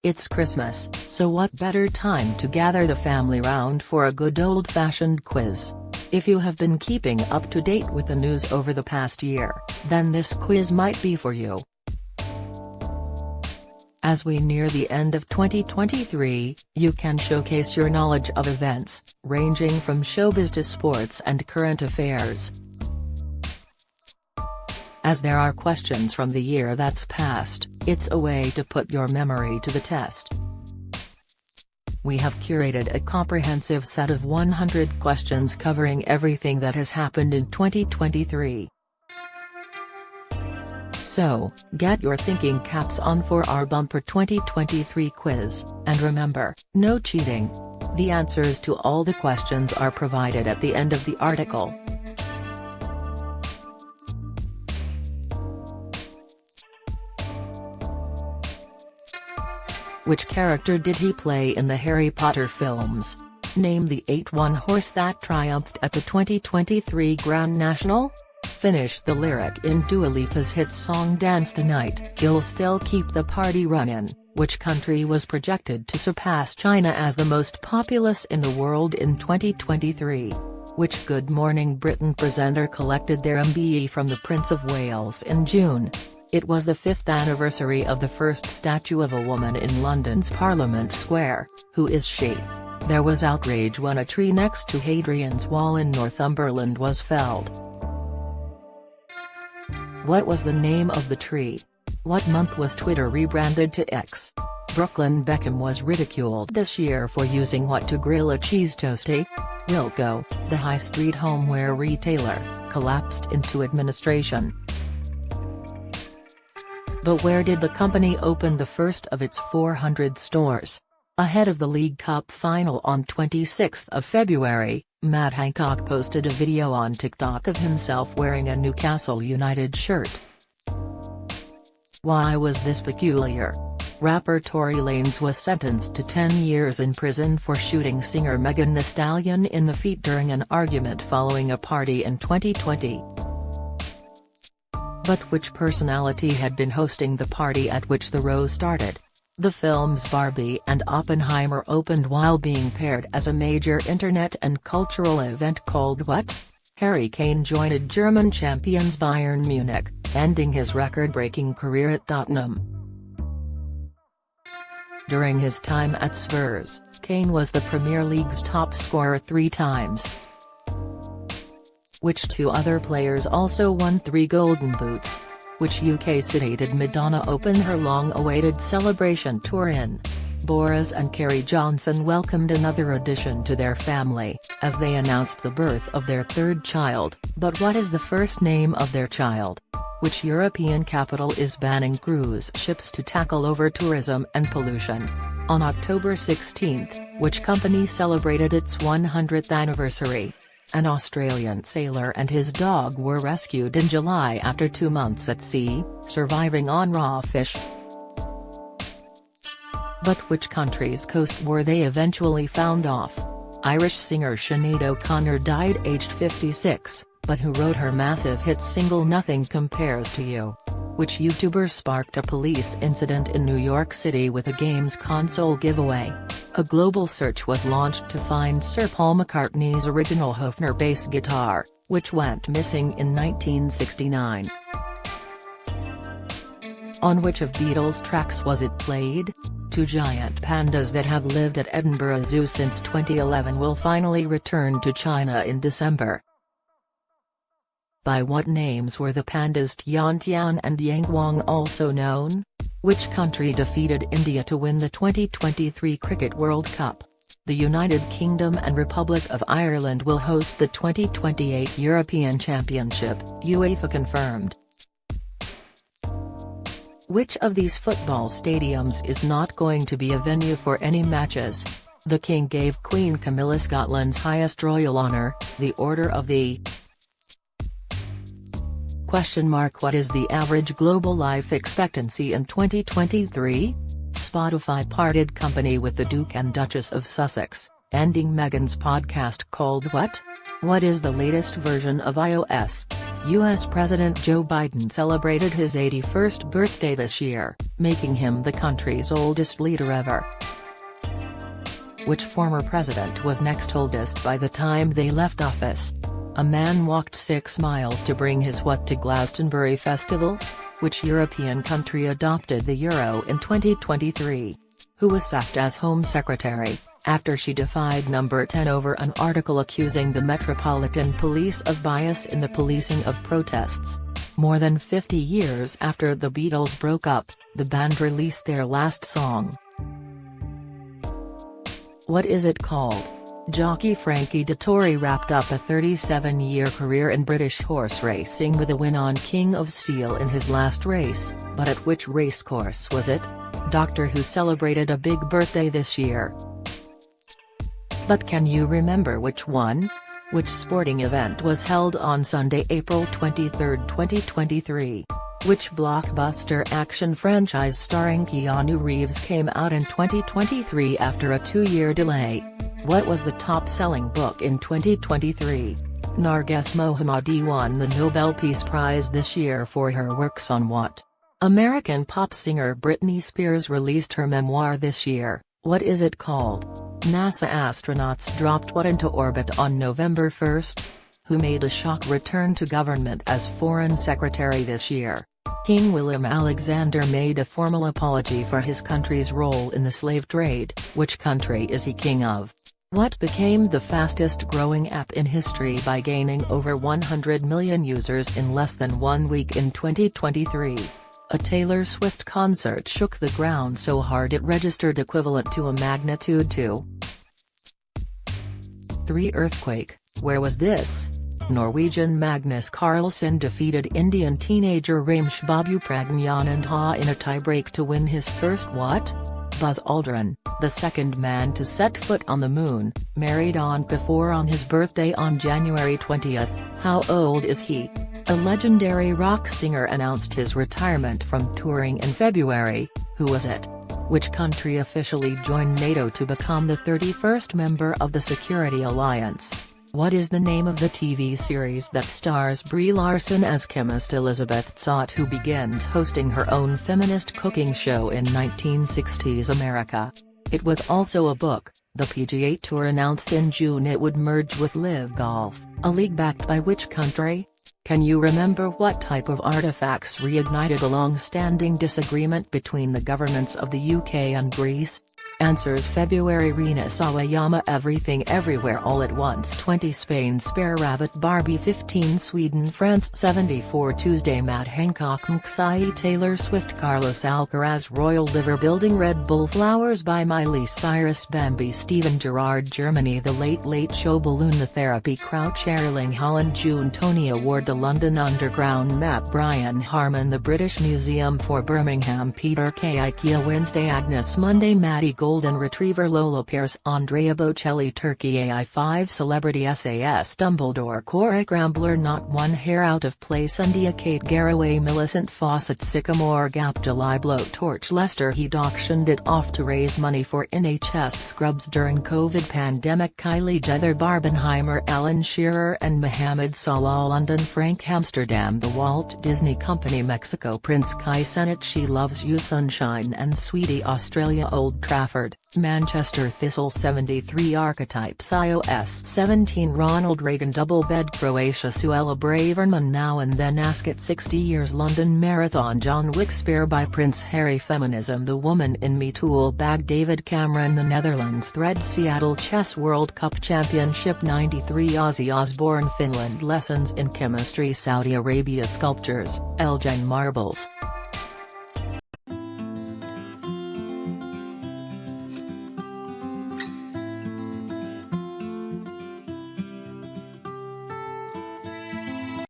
It's Christmas, so what better time to gather the family round for a good old-fashioned quiz? If you have been keeping up to date with the news over the past year, then this quiz might be for you. As we near the end of 2023, you can showcase your knowledge of events, ranging from showbiz to sports and current affairs. As there are questions from the year that's passed, it's a way to put your memory to the test. We have curated a comprehensive set of 100 questions covering everything that has happened in 2023. So, get your thinking caps on for our bumper 2023 quiz, and remember, no cheating. The answers to all the questions are provided at the end of the article. Which character did he play in the Harry Potter films? Name the 8-1 horse that triumphed at the 2023 Grand National? Finish the lyric in Dua Lipa's hit song Dance the Night, You'll Still Keep the Party Runnin'. Which country was projected to surpass China as the most populous in the world in 2023? Which Good Morning Britain presenter collected their MBE from the Prince of Wales in June? It was the 5th anniversary of the first statue of a woman in London's Parliament Square. Who is she? There was outrage when a tree next to Hadrian's Wall in Northumberland was felled. What was the name of the tree? What month was Twitter rebranded to X? Brooklyn Beckham was ridiculed this year for using what to grill a cheese toastie? Wilko, the high street homeware retailer, collapsed into administration. But where did the company open the first of its 400 stores? Ahead of the League Cup final on 26 February, Matt Hancock posted a video on TikTok of himself wearing a Newcastle United shirt. Why was this peculiar? Rapper Tory Lanez was sentenced to 10 years in prison for shooting singer Megan Thee Stallion in the feet during an argument following a party in 2020. But which personality had been hosting the party at which the row started? The films Barbie and Oppenheimer opened while being paired as a major internet and cultural event called what? Harry Kane joined German champions Bayern Munich, ending his record-breaking career at Tottenham. During his time at Spurs, Kane was the Premier League's top scorer 3 times. Which 2 other players also won 3 Golden Boots? Which UK city did Madonna open her long-awaited celebration tour in? Boris and Carrie Johnson welcomed another addition to their family, as they announced the birth of their 3rd child, but what is the first name of their child? Which European capital is banning cruise ships to tackle over-tourism and pollution? On October 16, which company celebrated its 100th anniversary? An Australian sailor and his dog were rescued in July after 2 months at sea, surviving on raw fish. But which country's coast were they eventually found off? Irish singer Sinead O'Connor died aged 56, but who wrote her massive hit single Nothing Compares to You? Which YouTuber sparked a police incident in New York City with a games console giveaway? A global search was launched to find Sir Paul McCartney's original Hofner bass guitar, which went missing in 1969. On which of Beatles' tracks was it played? 2 giant pandas that have lived at Edinburgh Zoo since 2011 will finally return to China in December. By what names were the pandas Tian and Yangwang also known? Which country defeated India to win the 2023 Cricket World Cup? The United Kingdom and Republic of Ireland will host the 2028 European Championship, UEFA confirmed. Which of these football stadiums is not going to be a venue for any matches? The King gave Queen Camilla Scotland's highest royal honour, the Order of the What is the average global life expectancy in 2023? Spotify parted company with the Duke and Duchess of Sussex, ending Meghan's podcast called What? What is the latest version of iOS? U.S. President Joe Biden celebrated his 81st birthday this year, making him the country's oldest leader ever. Which former president was next oldest by the time they left office? A man walked 6 miles to bring his what to Glastonbury Festival? Which European country adopted the euro in 2023? Who was sacked as Home Secretary, after she defied Number 10 over an article accusing the Metropolitan Police of bias in the policing of protests? More than 50 years after the Beatles broke up, the band released their last song. What is it called? Jockey Frankie Dettori wrapped up a 37-year career in British horse racing with a win on King of Steel in his last race, but at which racecourse was it? Doctor Who celebrated a big birthday this year. But can you remember which one? Which sporting event was held on Sunday, April 23, 2023? Which blockbuster action franchise starring Keanu Reeves came out in 2023 after a 2-year delay? What was the top-selling book in 2023? Narges Mohammadi won the Nobel Peace Prize this year for her works on what? American pop singer Britney Spears released her memoir this year. What is it called? NASA astronauts dropped what into orbit on November 1? Who made a shock return to government as Foreign Secretary this year? King Willem Alexander made a formal apology for his country's role in the slave trade. Which country is he king of? What became the fastest-growing app in history by gaining over 100 million users in less than 1 week in 2023? A Taylor Swift concert shook the ground so hard it registered equivalent to a magnitude 2.3 earthquake. Where was this? Norwegian Magnus Carlsen defeated Indian teenager Ramesh Babu Praggnanandha in a tiebreak to win his first what? Buzz Aldrin, the second man to set foot on the moon, married on Kapoor on his birthday on January 20. How old is he? A legendary rock singer announced his retirement from touring in February. Who was it? Which country officially joined NATO to become the 31st member of the Security Alliance? What is the name of the TV series that stars Brie Larson as chemist Elizabeth Zott, who begins hosting her own feminist cooking show in 1960s America? It was also a book. The PGA Tour announced in June it would merge with LIV Golf, a league backed by which country? Can you remember what type of artifacts reignited a long-standing disagreement between the governments of the UK and Greece? Answers: February Rina Sawayama Everything Everywhere All at Once 20 Spain Spare Rabbit Barbie 15 Sweden France 74 Tuesday Matt Hancock Mksai Taylor Swift Carlos Alcaraz Royal Liver Building Red Bull Flowers by Miley Cyrus Bambi Steven Gerrard Germany The Late Late Show Balloon The Therapy Crouch Erling Holland June Tony Award The London Underground Map Brian Harmon The British Museum for Birmingham Peter K IKEA Wednesday Agnes Monday Maddie Golden Retriever Lola Pierce Andrea Bocelli Turkey AI5 Celebrity SAS Dumbledore Corey Rambler Not One Hair Out of Place India Kate Garraway Millicent Fawcett Sycamore Gap July Blowtorch Leicester Heat auctioned it off to raise money for NHS scrubs during COVID pandemic Kylie Jenner Barbenheimer Alan Shearer and Mohamed Salah London Frank Amsterdam The Walt Disney Company Mexico Prince Kai Cenat She Loves You Sunshine and Sweetie Australia Old Trafford Manchester Thistle 73 Archetypes iOS 17 Ronald Reagan Double Bed Croatia Suella Braverman Now and Then Ask It 60 Years London Marathon John Wick Spear by Prince Harry Feminism The Woman in Me Tool Bag David Cameron The Netherlands Thread Seattle Chess World Cup Championship 93 Ozzy Osbourne Finland Lessons in Chemistry Saudi Arabia Sculptures, Elgin Marbles